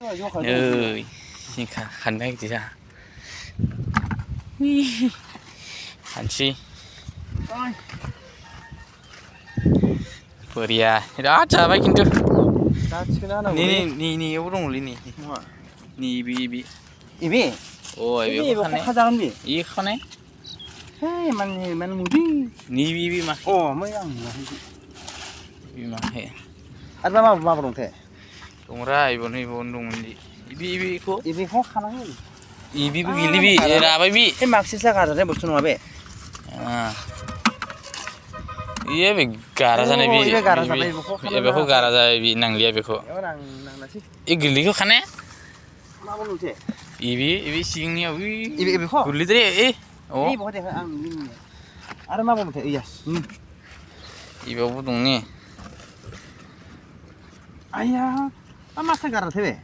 ơi xin khẩn anh gì ra hẳn chi beriya đó chờ bác kintu ni yêu rong li ni ibi 이비 oh ibi 이거 khane 하자는데 i khane 헤이 만 무디 ni ibi mah 뭐야 ibi mah he 아빠 마브롱테 dongra ibon dong di ibi ko 이비 호 하나 해 ibi gili bi ra bai bi 이 막시사 가르네 무슨 와베 ah iya be gara sana bi iya gara sana bi ibe ko gara sa bi nang liya be ko orang nasi i gili ko khane 마브롱테 ibi sing ni 이비 호 guli dre oh 이 뭐대 안 아르 마브롱테 이야 ibi bu dong ni 아야 아마사 가르테 왜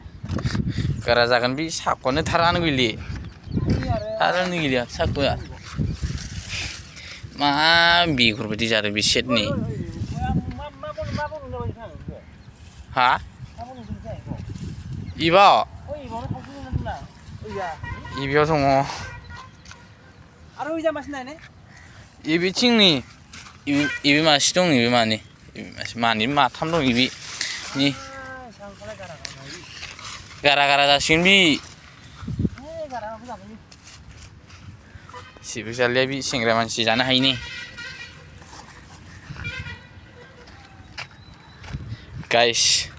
gara jagan bi sakone tharanu gili tharanu gili sakko ya ma bi gurbati jare bi set ni ha iba ibi songo 아르 의자 맛있나네 ibi chingni ibi ma sidong ibi mani mani ma thamdong ibi ni gara jasin bi sibu jalya bi sengra mansi jano haini guys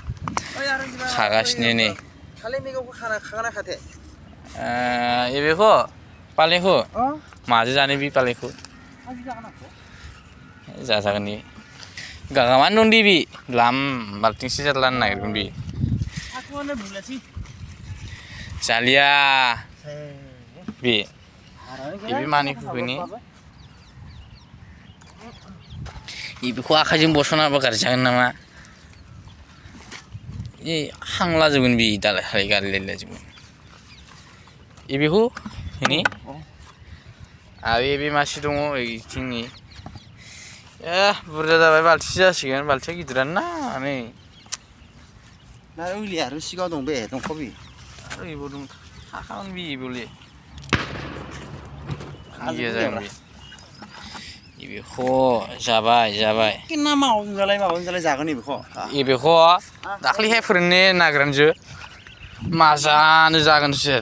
खागासिनो नै खाले मेगौ खाना खाथे बेखौ पालेखौ माजों जानो बे पालेखौ जाजागोन बे गागामान दं दि बे लाम बाल्थिंसे जारलानो नागिरगोन बे जालिया बे बे मानिखौनि बेखौ आखाइजों बस'नाबा गाज्रि जागोन नामा हांला जोबगोन बे दालाय गारि लायलाजोबगोन बेखौ होनि आरो बे मासे दङ ओइथिंनि बुरजा जाबाय बाल्थिसे जासिगोन बाल्थिया गिदिरानो ना नै 나 여기 아르 시가 동배 동코비 आरो इबो दं थाखागोन बे इबोले इयो जागोन बे बेखौ जाबाय किन्ना मावजालाय जागोन बेखौ बेखौ दाख्लैहाय फोरोंनो नागिरनोसो मा जानो जागोनसो